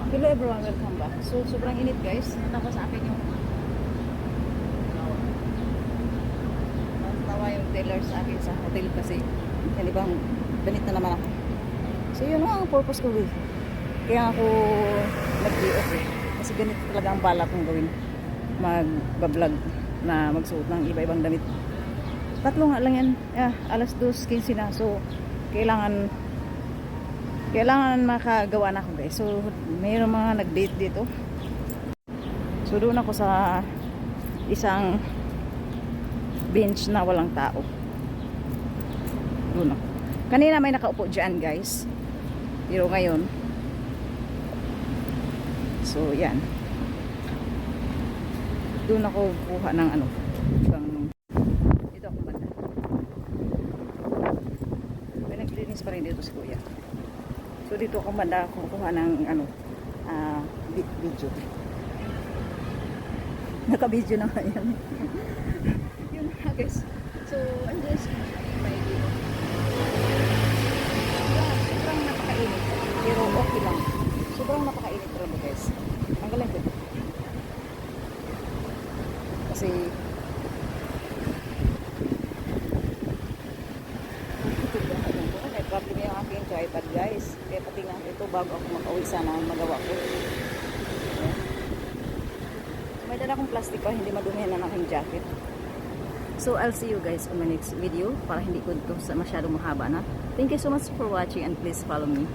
Hello everyone, welcome back. So, sobrang init guys. Natapos sa akin yung tawa yung tailor sa akin sa hotel kasi yan ibang ganit na naman ako. So, yun ang purpose ko eh. Kaya ako nag-day off eh. Kasi ganito talaga ang balak kong gawin. Mag-vlog na magsuot ng iba-ibang damit. Tatlo nga lang yan. Alas 2:15 na. So, kailangan makagawa na ako guys. So mayroong mga nag-date dito. So doon ako sa isang bench na walang tao. Doon ako. Kanina may nakaupo dyan guys. Pero ngayon, so yan, doon ako kuha ng ano ibang, dito ako banda. May naglinis pa rin dito si kuya. So dito ako banda kukuha ng ano video. Naka-video na nga yan. Yun na guys. So andyan si may dito. Sobrang napakainit. Pero okay lang. Sobrang napakainit talaga guys. Ang galing ko. Kasi problem yung aking tripod guys. Kaya pati nga ito bago ako makauwi sana magawa ko. May dala akong plastic pa, hindi madumihan ng aking jacket. So I'll see you guys on my next video para hindi ko ito masyadong mahaba na. Thank you so much for watching and please follow me.